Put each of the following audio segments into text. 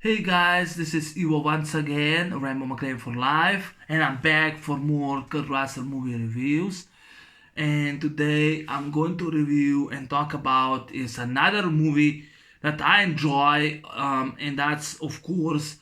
Hey guys, this is Ivo once again, Rainbow McLean for life, and I'm back for more Kurt Russell movie reviews. And today I'm going to review and talk about is another movie that I enjoy, and that's of course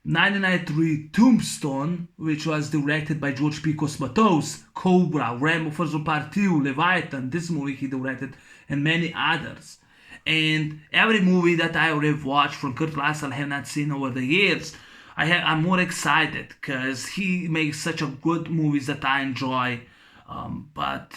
1993 Tombstone, which was directed by George P. Cosmatos, Cobra, Rambo First Part 2, Leviathan. This movie he directed, and many others. And every movie that I have watched from Kurt Russell I have not seen over the years, I'm more excited because he makes such a good movies that I enjoy. But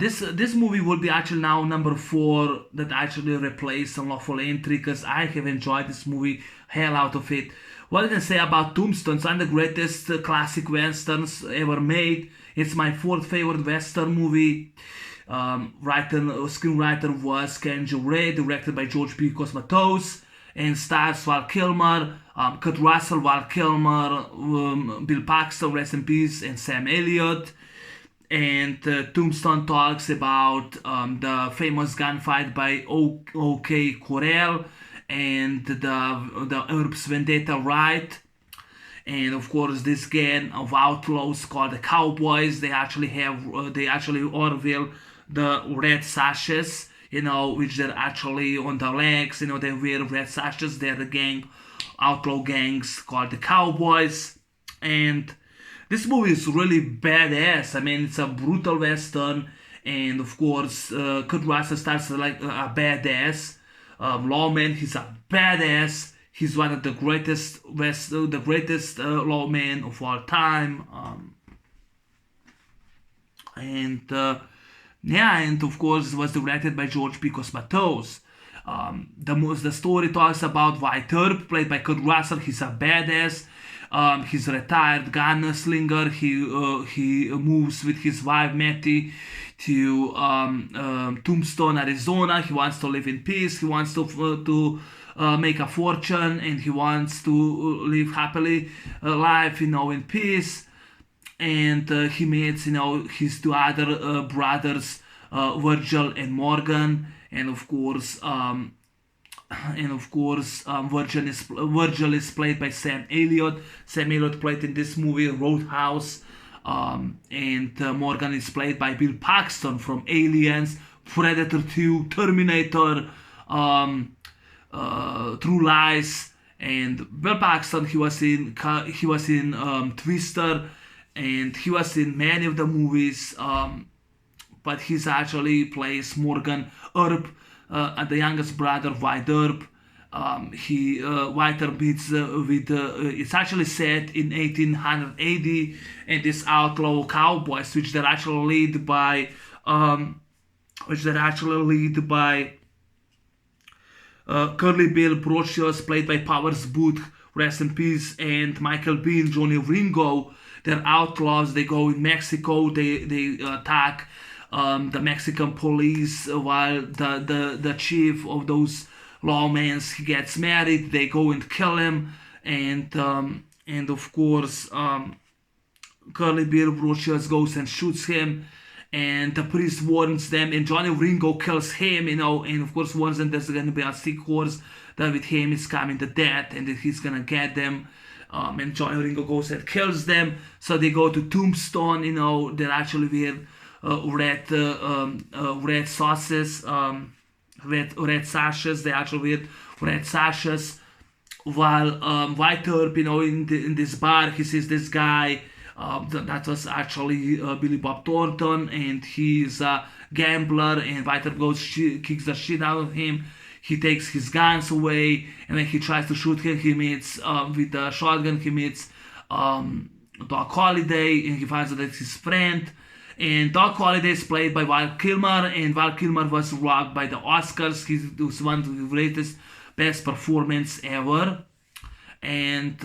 this movie will be actually now number four that actually replaced Unlawful Entry because I have enjoyed this movie hell out of it. What I can say about Tombstone? It's one of the greatest classic westerns ever made. It's my fourth favorite western movie. Screenwriter was Ken Ray, directed by George P. Cosmatos, and stars Val Kilmer, Kurt Russell, Val Kilmer, Bill Paxton, rest in peace, and Sam Elliott. And Tombstone talks about the famous gunfight by O.K. Corral and the Herbs Vendetta riot. And of course, this gang of outlaws called the Cowboys. They actually unveil the red sashes, which they're actually on their legs. They wear red sashes. They're the outlaw gangs called the Cowboys. And this movie is really badass. I mean, it's a brutal western, and of course, Kurt Russell starts like a badass lawman. He's a badass. He's one of the greatest lawmen of all time. And of course, it was directed by George P. Cosmatos. The story talks about White Herb, played by Kurt Russell. He's a badass. He's a retired gunslinger. He moves with his wife Matty to Tombstone, Arizona. He wants to live in peace. He wants to make a fortune, and he wants to live happily life, in peace. And he meets, his two other brothers, Virgil and Morgan, and of course. Virgil is played by Sam Elliott. Sam Elliott played in this movie Roadhouse, and Morgan is played by Bill Paxton from Aliens, Predator 2, Terminator, True Lies, and Bill Paxton. He was in Twister, and he was in many of the movies. But he's actually plays Morgan Earp, the youngest brother of White Earp. White Earp meets it's actually set in 1880, and this outlaw cowboys, which they're actually led by Curly Bill Brocious, played by Powers Booth, rest in peace, and Michael Bean, Johnny Ringo. They're outlaws. They go in Mexico. They attack the Mexican police while the chief of those lawmen, he gets married. They go and kill him, and of course Curly Bill Brocious goes and shoots him, and the priest warns them, and Johnny Ringo kills him, and of course warns them there's gonna be a sick horse that with him is coming to death, and that he's gonna get them. And Johnny Ringo goes and kills them. So they go to Tombstone. They're actually wear red sauces, red sashes. They actually wear red sashes. While White Earp, in this bar, he sees this guy. That was actually Billy Bob Thornton, and he's a gambler. And White Earp kicks the shit out of him. He takes his guns away, and when he tries to shoot him, he meets with the shotgun. He meets Doc Holliday, and he finds out that's his friend. And Doc Holliday is played by Val Kilmer, and Val Kilmer was robbed by the Oscars. He was one of the greatest, best performance ever. And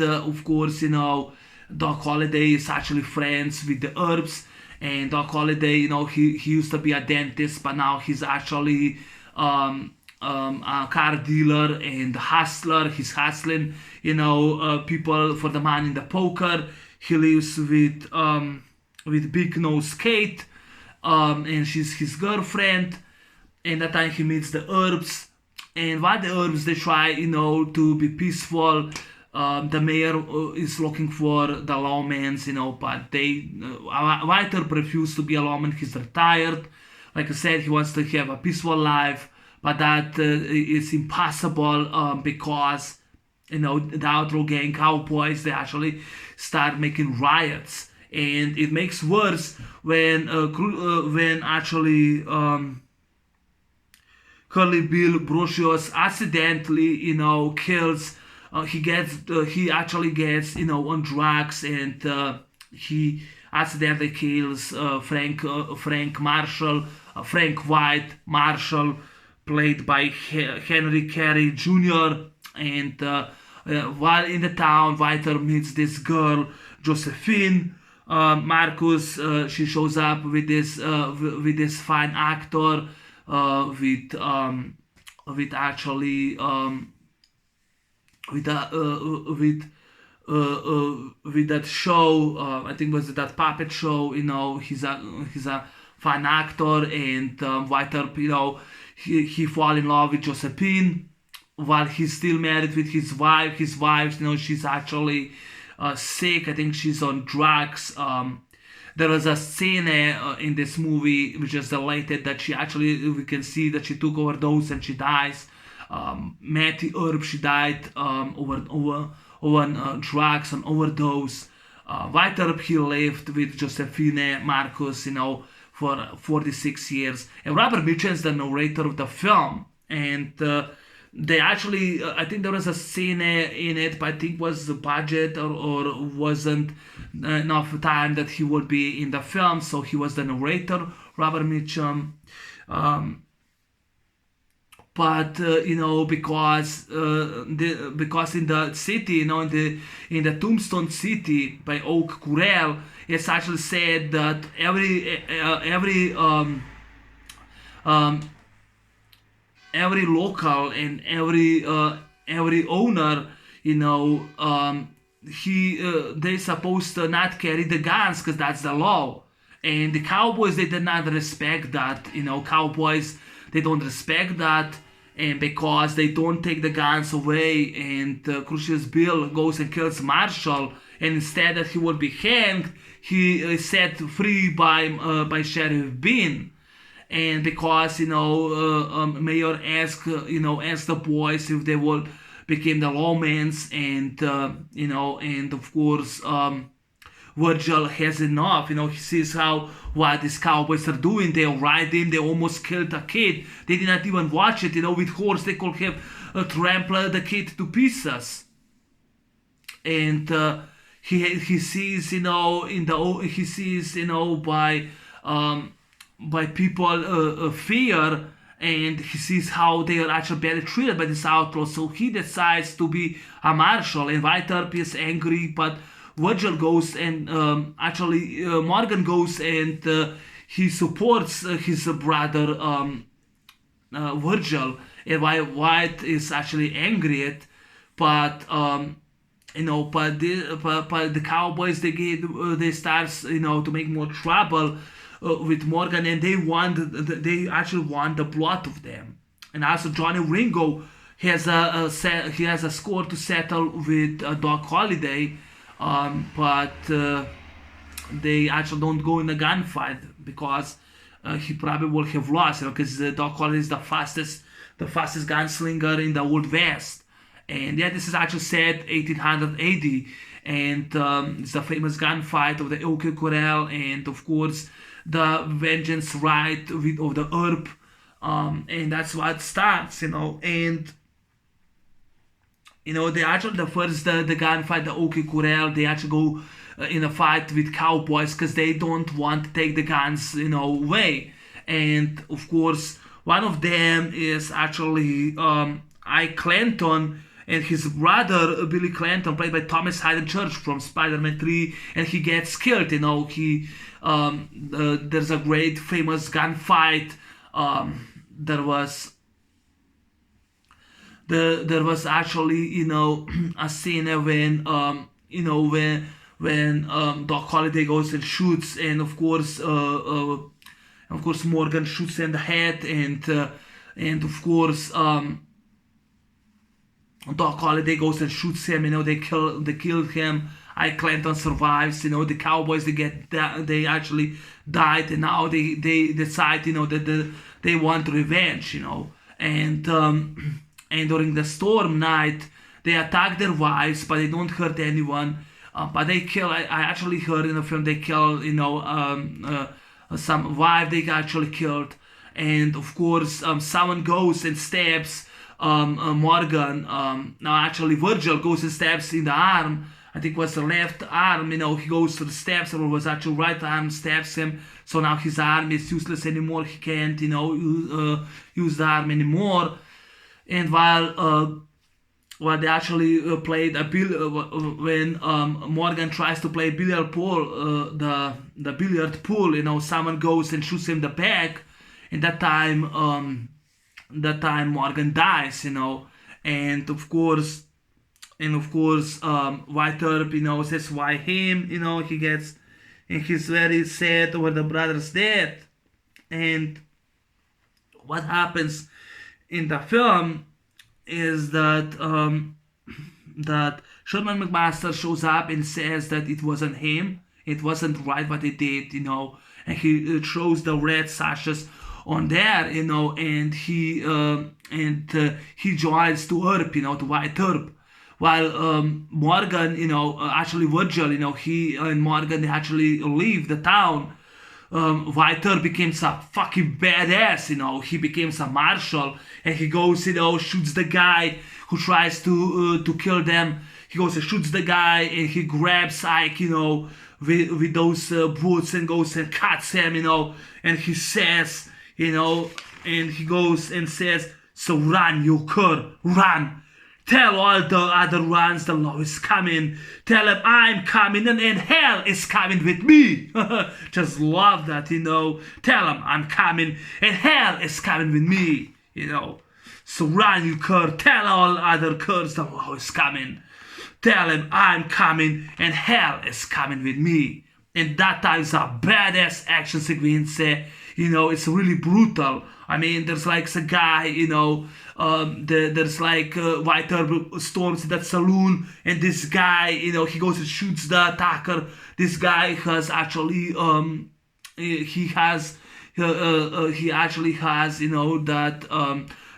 of course, Doc Holliday is actually friends with the Herbs. And Doc Holliday, he used to be a dentist, but now he's actually a car dealer and hustler. He's hustling, people for the money in the poker. He lives with Big Nose Kate, and she's his girlfriend. And that time he meets the Herbs, And while the herbs, they try, to be peaceful, the mayor is looking for the lawmen, but Whiter refused to be a lawman. He's retired. Like I said, he wants to have a peaceful life, but that is impossible because, the outlaw gang cowboys, they actually start making riots. And it makes worse when actually Curly Bill Brocious accidentally, kills. He actually gets, on drugs, and he accidentally kills Frank White Marshall, played by Henry Carey Jr. And while in the town, Whiter meets this girl, Josephine Marcus. She shows up with this fine actor, with actually with that show. I think it was that puppet show. He's a fine actor, and Whiter, he fall in love with Josephine while he's still married with his wife. His wife, she's actually sick. I think she's on drugs. There was a scene in this movie which is related that we can see that she took overdose and she dies. Mattie Earp, she died over drugs and overdose. White Earp, he lived with Josephine Marcus, for 46 years. And Robert Mitchum is the narrator of the film. And they actually, I think there was a scene in it, but I think was the budget or wasn't enough time that he would be in the film. So he was the narrator, Robert Mitchum. But because in the city, in the Tombstone city by Oak Corral, it's actually said that every local and every owner, they supposed to not carry the guns because that's the law. And the cowboys, they did not respect that. Cowboys, they don't respect that. And because they don't take the guns away, and Crucius Bill goes and kills Marshall, and instead that he will be hanged, he is set free by Sheriff Bean. And because Mayor asked the boys if they will become the lawmen, and of course Virgil has enough. He sees what these cowboys are doing. They ride in, they almost killed a kid. They did not even watch it. With horse they could have trampled the kid to pieces. And he sees by people fear, and he sees how they are actually badly treated by this outlaw. So he decides to be a marshal, and White Earp is angry, but Virgil goes and Morgan goes and he supports his brother Virgil, and White is actually angry at, but but the cowboys, they start to make more trouble with Morgan, and they actually want the blood of them. And also Johnny Ringo has a score to settle with Doc Holliday. But they actually don't go in a gunfight because he probably will have lost, because Doc Holliday is the fastest gunslinger in the Old West. And this is actually set 1880, and it's the famous gunfight of the Oak Corral, and of course the vengeance right of the Earp, and that's what starts, and. They actually, the gunfight, the Oak Corral, they actually go in a fight with cowboys because they don't want to take the guns, away. And of course, one of them is actually Ike Clanton and his brother Billy Clanton, played by Thomas Hayden Church from Spider-Man 3, and he gets killed. There's a great famous gunfight. There was actually a scene when Doc Holliday goes and shoots, and of course Morgan shoots in the head, and of course Doc Holliday goes and shoots him. They killed him. Ike Clanton survives. The Cowboys they actually died, and now they decide that they want revenge. And and during the storm night they attack their wives, but they don't hurt anyone. But they kill. I actually heard in the film they kill some wife they actually killed, and of course someone goes and stabs Morgan. Now actually Virgil goes and stabs in the arm. I think it was the left arm. He goes to the steps, or it was actually right arm stabs him. So now his arm is useless anymore. He can't use the arm anymore. And while they actually played when Morgan tries to play billiard pool, the billiard pool, someone goes and shoots him in the back, and that time Morgan dies, and of course White Earp, says why him, he gets, and he's very sad over the brother's death. And what happens in the film is that Sherman McMaster shows up and says that it wasn't him, it wasn't right what he did, and he throws the red sashes on there, and he joins to Earp, to White Earp, while Morgan, actually Virgil, he and Morgan they actually leave the town. White Earp becomes a fucking badass, he becomes a marshal, and he goes, shoots the guy who tries to kill them. He goes and shoots the guy, and he grabs Ike, with those boots, and goes and cuts him, and he says, and he goes and says, so run, you cur, run. Tell all the other ones the law is coming. Tell them I'm coming, and hell is coming with me. Just love that, Tell them I'm coming, and hell is coming with me, So run, you cur. Tell all other curs the law is coming. Tell them I'm coming, and hell is coming with me. And that time is a badass action sequence. It's really brutal. I mean, there's like a guy, there's like White Earp storms that saloon, and this guy, he goes and shoots the attacker. This guy has actually, he actually has,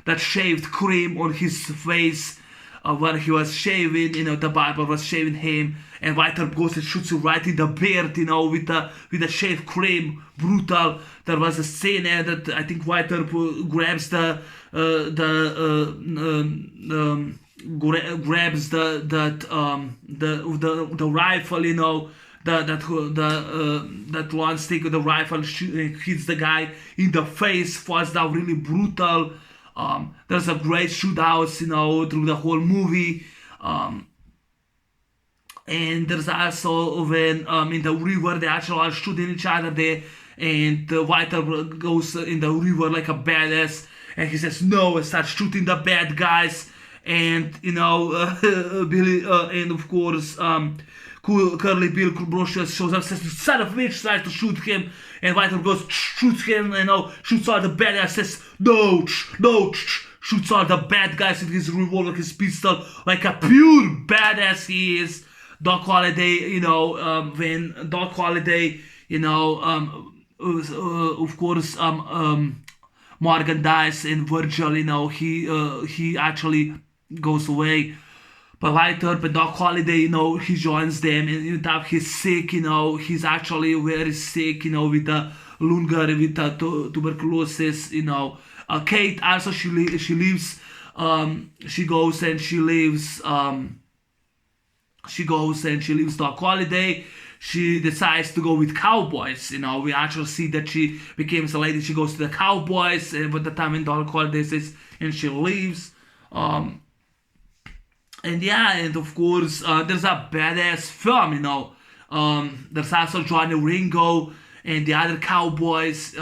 that shaved cream on his face. When he was shaving, the barber was shaving him, and White Earp goes and shoots him right in the beard, with the shaved cream, brutal. There was a scene that I think White Earp grabs the rifle, that one stick of the rifle hits the guy in the face, falls down really brutal. There's a great shootout, through the whole movie. And there's also when in the river they actually are shooting each other there, and White Earp goes in the river like a badass, and he says no and starts shooting the bad guys, and Billy and of course Curly Bill Brocious shows up, says son of a bitch, tries to shoot him, and White Earp goes shoots him, shoots all the bad guys, says no, shoots all the bad guys with his revolver, his pistol, like a pure badass he is. Doc Holliday, when Doc Holliday, of course, Morgan dies, and Virgil, he actually goes away. But White Earp and Doc Holliday, he joins them, and he's sick, he's actually very sick, with the Lunger, with the tuberculosis, Kate also, she leaves, she goes and she leaves Doc Holliday. She decides to go with Cowboys. We actually see that she becomes a lady. She goes to the Cowboys, and by the time when Doc Holliday says, and she leaves. And of course, there's a badass film. There's also Johnny Ringo and the other Cowboys.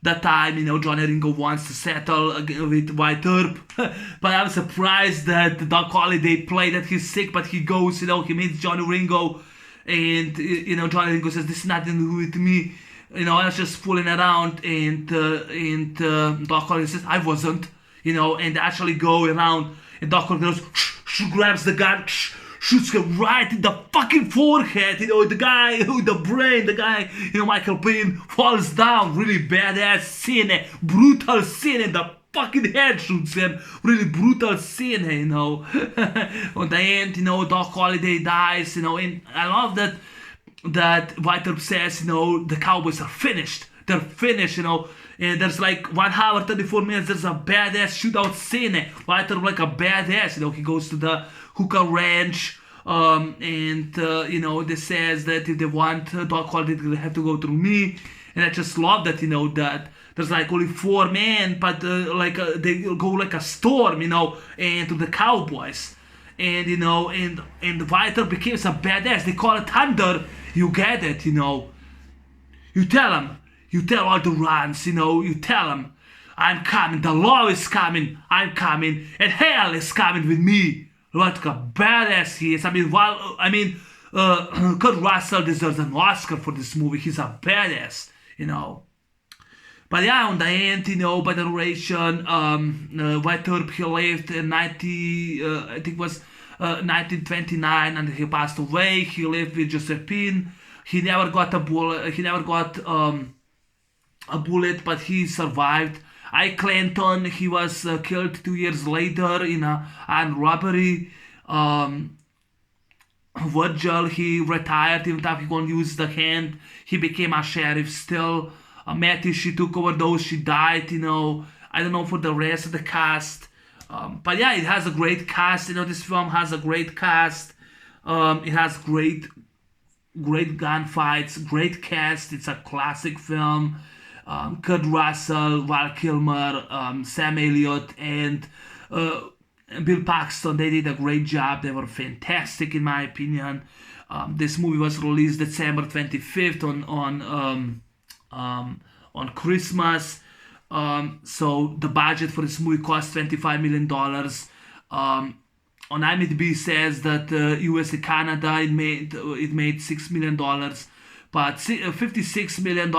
That time, Johnny Ringo wants to settle with White Earp, but I'm surprised that Doc Holliday played that he's sick, but he goes, he meets Johnny Ringo, and, Johnny Ringo says, this is nothing to do with me, I was just fooling around, and Doc Holliday says, I wasn't, and they actually go around, and Doc Ock goes, grabs the gun, shoots him right in the fucking forehead. The guy with the brain, the guy, Michael Biehn falls down. Really badass scene, brutal scene, and the fucking head shoots him. Really brutal scene, On the end, Doc Holliday dies, and I love that White Earp says, the Cowboys are finished. They're finished, and there's like 1 hour, 34 minutes, there's a badass shootout scene. White Earp like a badass, he goes to the Hooker Ranch, and they says that if they want Doc Holliday, they have to go through me. And I just love that, that there's like only 4 men, but they go like a storm, and to the Cowboys. And, and White Earp becomes a badass. They call it thunder. You get it, You tell them. You tell all the runs, you tell them, I'm coming, the law is coming, I'm coming, and hell is coming with me. What a badass he is. Kurt Russell deserves an Oscar for this movie. He's a badass, But yeah, on the end, by the narration, White Earp, he lived in 1929, and he passed away. He lived with Josephine. He never got a bullet. A bullet, but he survived. Ike Clanton, he was killed 2 years later in a armed robbery. Virgil, he retired, even though he couldn't use the hand. He became a sheriff still. Mattie, she took overdose, she died, I don't know for the rest of the cast. But yeah, it has a great cast, this film has a great cast. It has great gunfights, great cast. It's a classic film. Kurt Russell, Val Kilmer, Sam Elliott, and Bill Paxton, they did a great job. They were fantastic in my opinion. This movie was released December 25th on Christmas. So the budget for this movie cost $25 million. On IMDb says that US and Canada it made $6 million. But $56 million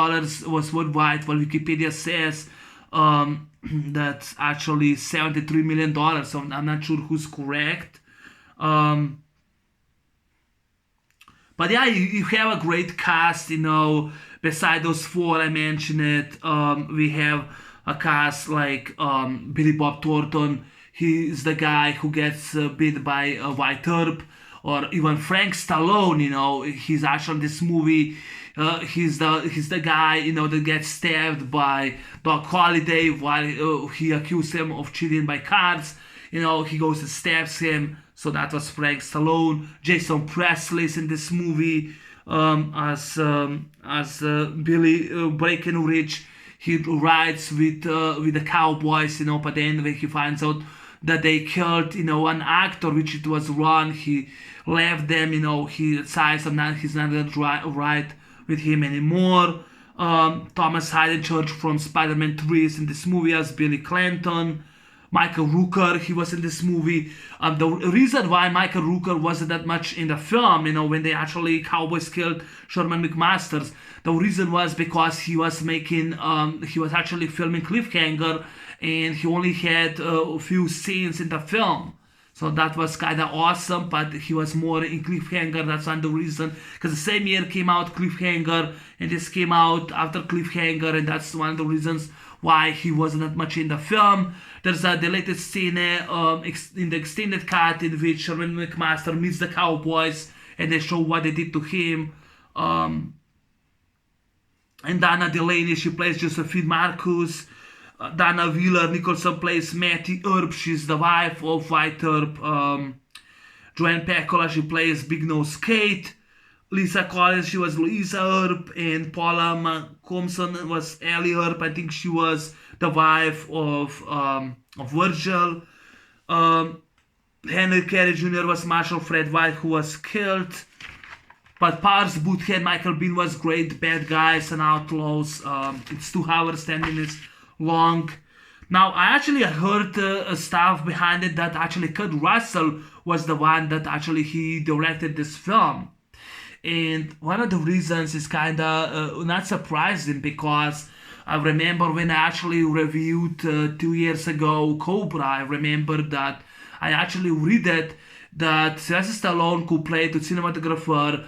was worldwide, while Wikipedia says that's actually $73 million. So I'm not sure who's correct. But yeah, you have a great cast, Beside those 4 I mentioned it, we have a cast like Billy Bob Thornton. He is the guy who gets beat by White Earp. Or even Frank Stallone, he's actually in this movie. He's the guy, that gets stabbed by Doc Holliday while he accused him of cheating by cards. He goes and stabs him. So that was Frank Stallone. Jason Presley's in this movie as Billy Breckenridge. He rides with the Cowboys, but then when he finds out that they killed, an actor, which it was wrong, he left them, he decides he's not going to ride with him anymore. Thomas Hayden Church from Spider-Man 3 is in this movie as Billy Clanton. Michael Rooker, he was in this movie. The reason why Michael Rooker wasn't that much in the film, when they actually Cowboys killed Sherman McMaster, the reason was because he was actually filming Cliffhanger, and he only had a few scenes in the film. So that was kind of awesome, but he was more in Cliffhanger. That's one of the reason, because the same year came out Cliffhanger, and this came out after Cliffhanger, and that's one of the reasons why he wasn't that much in the film. There's a deleted scene in the extended cut in which Sherman McMaster meets the Cowboys, and they show what they did to him. And Dana Delaney, she plays Josephine Marcus. Dana Wheeler Nicholson plays Mattie Earp. She's the wife of White Earp. Joanne Peccola, she plays Big Nose Kate. Lisa Collins, she was Louisa Earp. And Paula McCombson was Ellie Earp. I think she was the wife of Virgil. Henry Carey Jr. was Marshall Fred White, who was killed. But Powers Boothead, Michael Biehn was great. Bad Guys and Outlaws. It's 2 hours, 10 minutes long. Now, I actually heard stuff behind it that actually Kurt Russell was the one that actually he directed this film. And one of the reasons is kind of not surprising, because I remember when I actually reviewed 2 years ago Cobra, I remember that I actually read it that Sylvester Stallone, who played the cinematographer,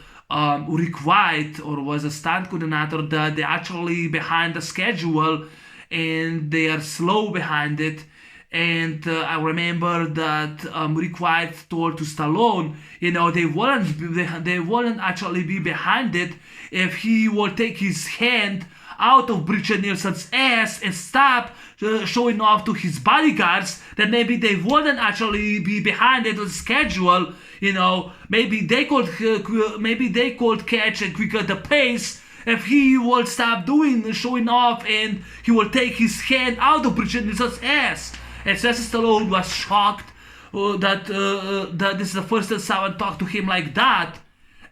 Rick White, or was a stunt coordinator, that they actually behind the schedule and they are slow behind it. And I remember that Rick White told to Stallone, they wouldn't actually be behind it if he would take his hand out of Bridget Nielsen's ass and stop showing off to his bodyguards, that maybe they wouldn't actually be behind it on the schedule. Maybe they could catch and quicker the pace if he would stop showing off and he will take his hand out of Bridget Nielsen's ass. And Sylvester Stallone was shocked that this is the first time someone talked to him like that.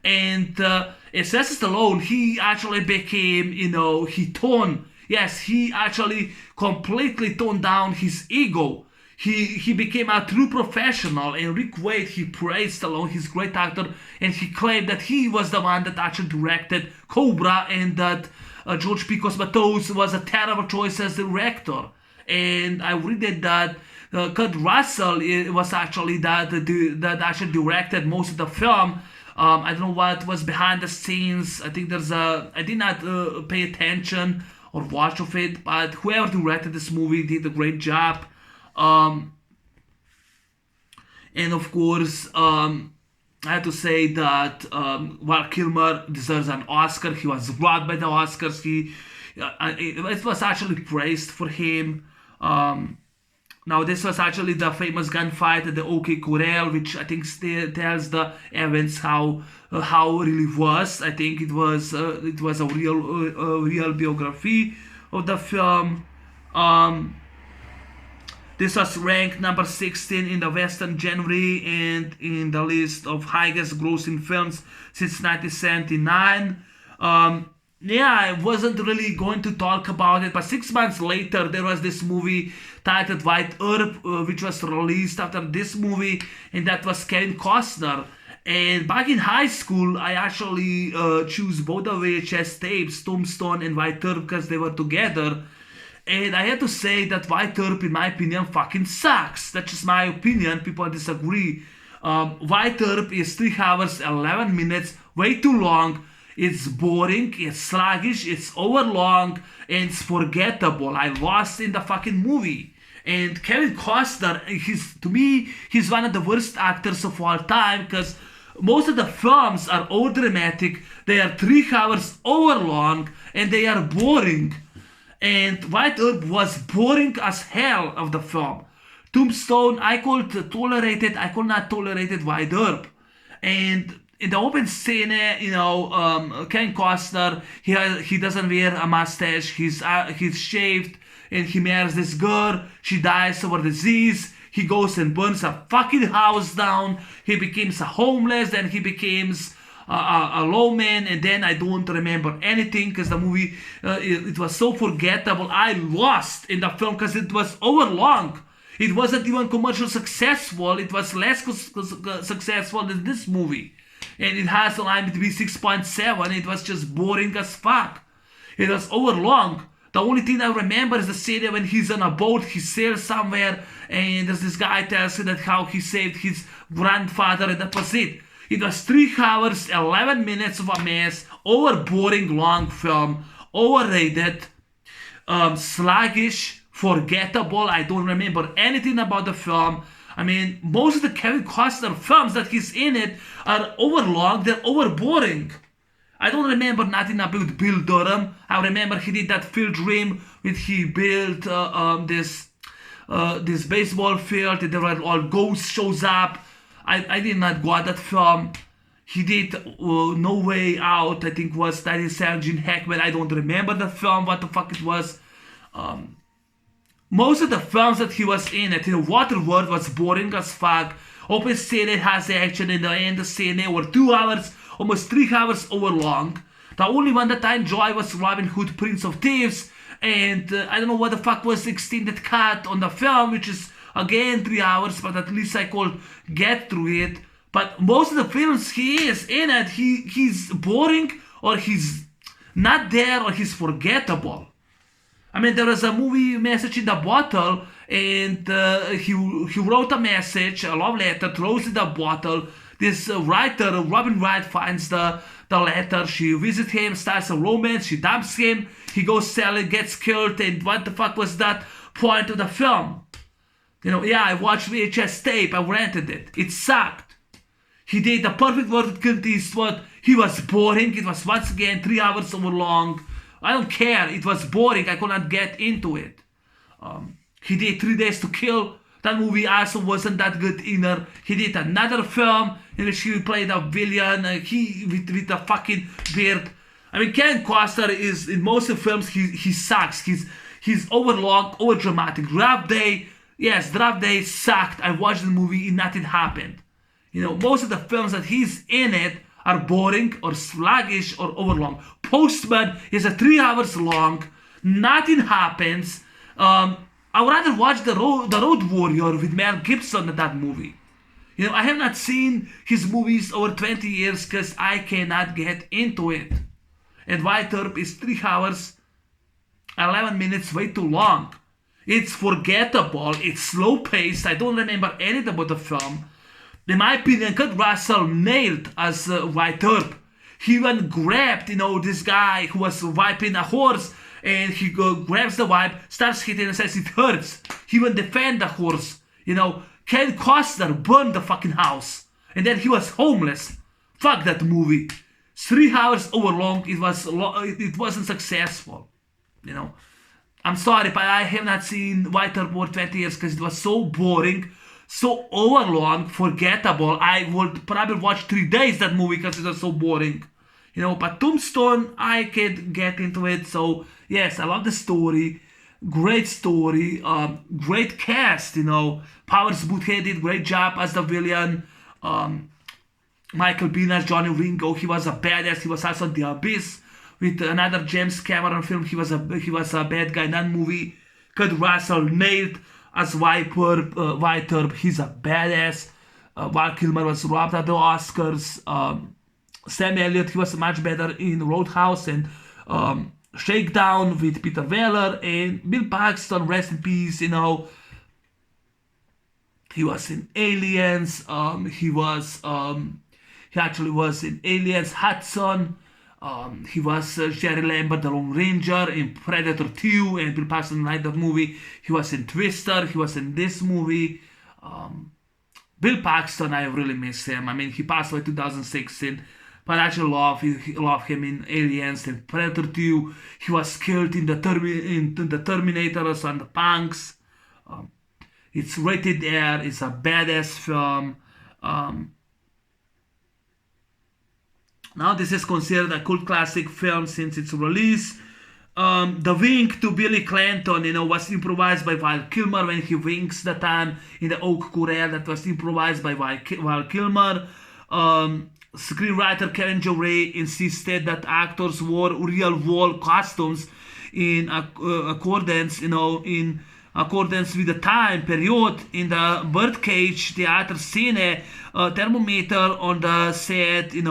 And Sylvester Stallone, he actually became, he actually completely toned down his ego. He became a true professional, and Rick Wade, he praised Stallone, he's a great actor, and he claimed that he was the one that actually directed Cobra, and that George P. Cosmatos was a terrible choice as director. And I read that Kurt Russell was actually that actually directed most of the film. I don't know what was behind the scenes. I think I did not pay attention or watch of it, but whoever directed this movie did a great job. And of course, I have to say that Val Kilmer deserves an Oscar. He was robbed by the Oscars. It was actually praised for him. Now, this was actually the famous gunfight at the OK Corral, which I think tells the events how it really was. I think it was a real biography of the film. This was ranked number 16 in the Western genre and in the list of highest grossing films since 1979. I wasn't really going to talk about it, but 6 months later there was this movie titled White Earp, which was released after this movie, and that was Kevin Costner. And back in high school, I actually chose both the VHS tapes, Tombstone and White Earp, because they were together. And I have to say that White Earp, in my opinion, fucking sucks. That's just my opinion. People disagree. White Earp is 3 hours, 11 minutes, way too long. It's boring, it's sluggish, it's overlong, and it's forgettable. I lost in the fucking movie. And Kevin Costner, to me, he's one of the worst actors of all time, because most of the films are overdramatic, they are 3 hours overlong, and they are boring. And White Earp was boring as hell of the film. Tombstone, I could not tolerate it, White Earp. And in the open scene, Ken Costner, he doesn't wear a mustache, he's shaved, and he marries this girl, she dies of a disease, he goes and burns a fucking house down, he becomes a homeless, then he becomes a lawman, and then I don't remember anything, because the movie, it was so forgettable. I lost in the film, because it was overlong. It wasn't even commercially successful, it was less successful than this movie. And it has an IMDb 6.7. It was just boring as fuck. It was overlong. The only thing I remember is the scene when he's on a boat, he sails somewhere, and there's this guy tells him that how he saved his grandfather, and that was it. It was 3 hours, 11 minutes of a mess, over boring, long film, overrated, sluggish, forgettable. I don't remember anything about the film. I mean, most of the Kevin Costner films that he's in it are overlong, they're overboring. I don't remember nothing about Bill Durham. I remember he did that field dream when he built this baseball field, and there were all ghosts shows up. I did not go at that film. He did No Way Out, I think was 97, Gene Hackman. I don't remember the film, what the fuck it was. Most of the films that he was in it, Waterworld was boring as fuck. Open Scene has action, in the end the scene were 2 hours, almost 3 hours overlong. The only one that I enjoyed was Robin Hood, Prince of Thieves, and I don't know what the fuck was the extended cut on the film, which is again 3 hours, but at least I could get through it. But most of the films he is in it, he's boring, or he's not there, or he's forgettable. I mean, there was a movie Message in the Bottle, and he wrote a message, a love letter, throws in the bottle. This writer, Robin Wright, finds the letter. She visits him, starts a romance. She dumps him. He goes selling, gets killed. And what the fuck was that point of the film? Yeah, I watched VHS tape. I rented it. It sucked. He did the perfect word with Clint Eastwood. He was boring. It was once again 3 hours over long. I don't care. It was boring. I could not get into it. He did 3 Days to Kill. That movie also wasn't that good either. He did another film in which he played a villain. With a fucking beard. I mean, Ken Costner is in most of the films. He sucks. He's overlong, over dramatic. Draft Day sucked. I watched the movie and nothing happened. Most of the films that he's in it are boring or sluggish or overlong. Postman is 3 hours long. Nothing happens. I would rather watch the Road Warrior with Mel Gibson than that movie. I have not seen his movies over 20 years because I cannot get into it. And White Earp is 3 hours, 11 minutes, way too long. It's forgettable. It's slow paced. I don't remember anything about the film. In my opinion, Kurt Russell nailed as White Earp. He even grabbed, this guy who was wiping a horse, and he grabs the wipe, starts hitting and says it hurts. He even defend the horse. Ken Costner burned the fucking house, and then he was homeless. Fuck that movie. 3 hours over long. It wasn't successful. I'm sorry, but I have not seen White Earp for 20 years because it was so boring, so overlong, forgettable. I would probably watch 3 days that movie because it was so boring. But Tombstone, I can get into it. So yes, I love the story. Great story. Great cast. Powers Boothead did great job as the villain. Michael Biehn as Johnny Ringo. He was a badass. He was also in The Abyss with another James Cameron film. He was a bad guy in that movie. Kurt Russell nailed as White Earp. He's a badass. Val Kilmer was robbed at the Oscars. Sam Elliott, he was much better in Roadhouse and Shakedown with Peter Weller, and Bill Paxton, rest in peace. He was in Aliens. He actually was in Aliens, Hudson. He was Jerry Lambert, the Lone Ranger, in Predator 2, and Bill Paxton liked that movie. He was in Twister. He was in this movie. Bill Paxton, I really miss him. I mean, he passed away in 2016. But I actually love him in Aliens and Predator 2. He was killed in the Terminators and the Punks. It's rated R. It's a badass film. Now this is considered a cult classic film since its release. The wink to Billy Clanton, was improvised by Val Kilmer when he winks the time in the Oak Corral. That was improvised by Val Kilmer. Screenwriter Kevin Joray insisted that actors wore real wall costumes in accordance with the time period. In the Birdcage Theater scene, a thermometer on the set, read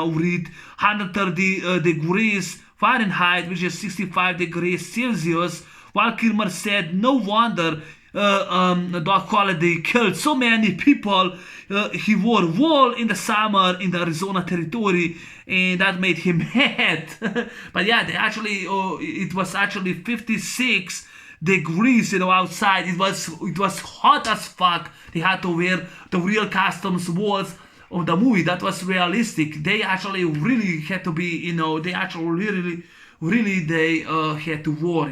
130 degrees Fahrenheit, which is 65 degrees Celsius. While Kilmer said, no wonder Doc Holliday killed so many people. He wore wool in the summer in the Arizona territory, and that made him mad. But yeah, it was actually 56 degrees, outside. It was hot as fuck. They had to wear the real costumes walls of the movie. That was realistic. They actually really had to be, they actually really they had to wear,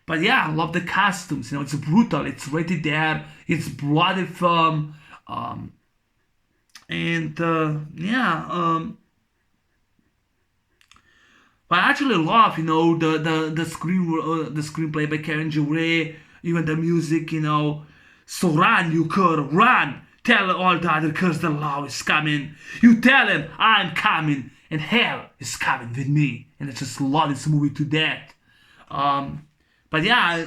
But yeah, I love the costumes. It's brutal. It's rated R. It's bloody film. But I actually love, the screenplay by Kevin Joray, even the music, So run, you cur, run. Tell all the other curs the law is coming. You tell them I'm coming, and hell is coming with me. And I just love this movie to death. But yeah,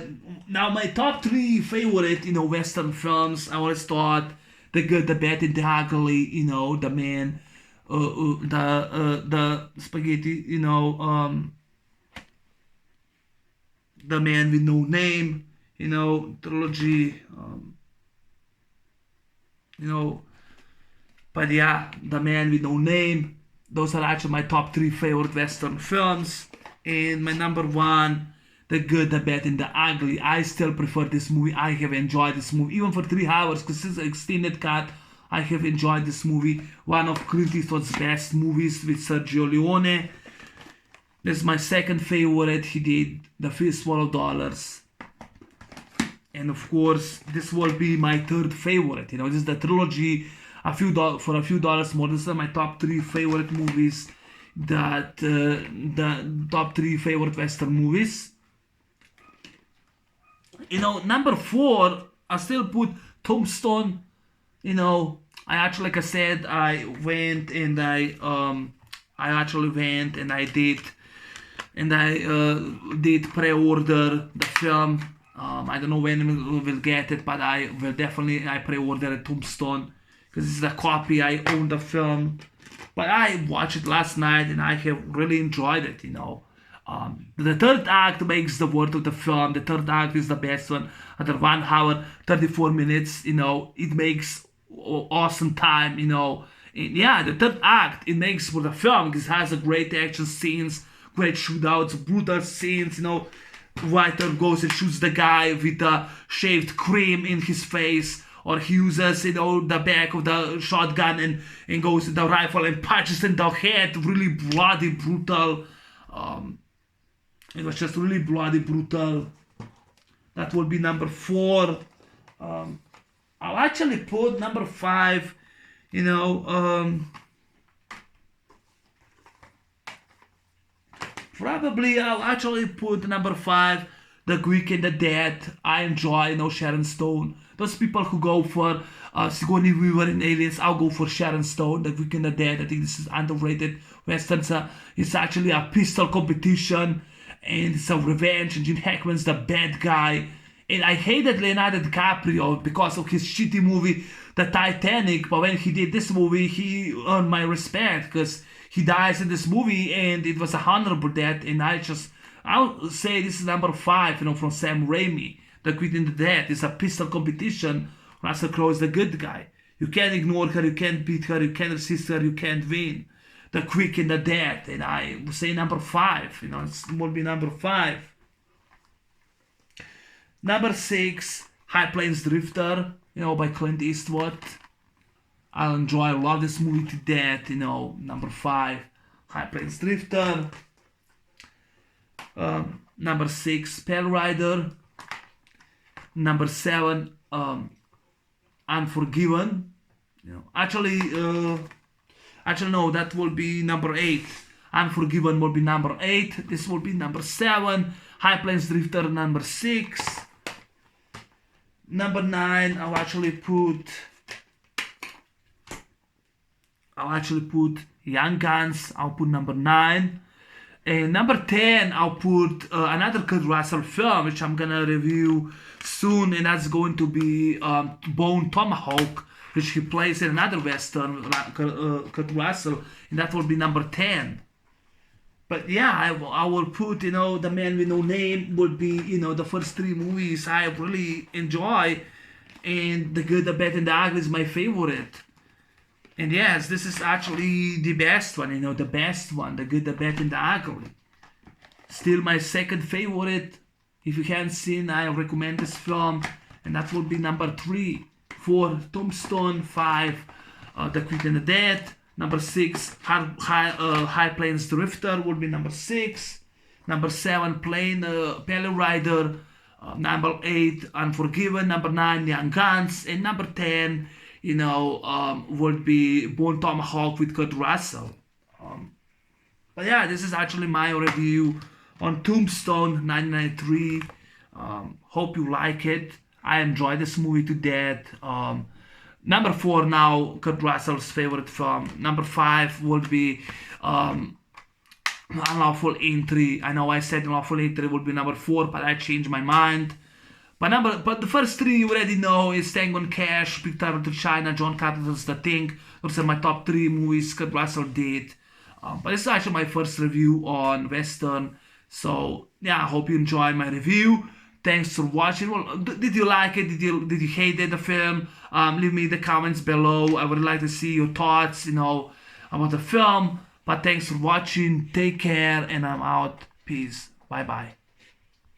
now my top 3 favorite, Western films. I always thought The Good, the Bad, and the Ugly. The Man, the Spaghetti. The Man with No Name, trilogy, but yeah, The Man with No Name. Those are actually my top 3 favorite Western films. And my number 1, The Good, the Bad, and the Ugly. I still prefer this movie. I have enjoyed this movie, even for 3 hours, because this is an extended cut. I have enjoyed this movie. One of Clint Eastwood's best movies with Sergio Leone. This is my second favorite. He did The Fistful of Dollars. And of course, this will be my third favorite. This is the trilogy. For a few dollars more. These are my top 3 favorite movies. The top 3 favorite Western movies. Number 4, I still put Tombstone. I actually, like I said, I did pre-order the film. I don't know when we'll get it, but I pre-ordered Tombstone because this is a copy. I own the film, but I watched it last night and I have really enjoyed it. The third act makes the worth of the film. The third act is the best one. After 1 hour, 34 minutes, it makes awesome time, the third act, it makes for the film because it has a great action scenes, great shootouts, brutal scenes, Writer goes and shoots the guy with the shaved cream in his face, or he uses, the back of the shotgun and goes with the rifle and punches in the head, really bloody, brutal. It was just really bloody, brutal. That will be number 4. I'll actually put number 5, probably I'll actually put number 5, The Quick and the Dead. I enjoy, Sharon Stone. Those people who go for Sigourney Weaver in Aliens, I'll go for Sharon Stone, The Quick and the Dead. I think this is underrated Western. It's actually a pistol competition, and it's a revenge, and Gene Hackman's the bad guy. And I hated Leonardo Dicaprio because of his shitty movie, The Titanic. But when he did this movie, he earned my respect because he dies in this movie and it was a honorable death. And I'll say this is number 5, from Sam Raimi. The Quick and the Dead is a pistol competition. Russell Crowe is the good guy. You can't ignore her, you can't beat her, you can't resist her, you can't win. The Quick and the Dead. And I would say number 5. It will be number 5. Number 6, High Plains Drifter, by Clint Eastwood. I love this movie to death, Number 5, High Plains Drifter. Number 6, Pale Rider. Number 7, Unforgiven. Actually, no, that will be number 8. Unforgiven will be number 8. This will be number 7. High Plains Drifter, number 6. Number 9, I'll actually put Young Guns. I'll put number 9. And number 10, I'll put another Kurt Russell film, which I'm gonna review soon, and that's going to be Bone Tomahawk, which he plays in another Western, Kurt Russell, and that will be number 10. But yeah, I will put, The Man with No Name will be, the first 3 movies I really enjoy. And The Good, the Bad, and the Ugly is my favorite. And yes, this is actually the best one, the best one. The Good, the Bad, and the Ugly. Still my second favorite. If you haven't seen, I recommend this film. And that will be number 3. 4, Tombstone. 5, The Quick and the Dead. Number 6, High Plains Drifter will be number 6. Number 7, Pale Rider. Number 8, Unforgiven. Number 9, Young Guns. And number 10, would be Bone Tomahawk with Kurt Russell. But yeah, this is actually my review on Tombstone 1993. Hope you like it. I enjoyed this movie to death. Number 4 now, Kurt Russell's favorite film. Number 5 would be Unlawful Entry. I know I said Unlawful Entry would be number 4, but I changed my mind. But the first 3 you already know is Tango and Cash, Big Time to China, John Carpenter's The Thing. Those are my top 3 movies Kurt Russell did. But it's actually my first review on Western. So yeah, I hope you enjoyed my review. Thanks for watching. Well, did you like it? Did you hate it, the film? Leave me the comments below. I would like to see your thoughts, about the film. But thanks for watching. Take care, and I'm out. Peace. Bye bye.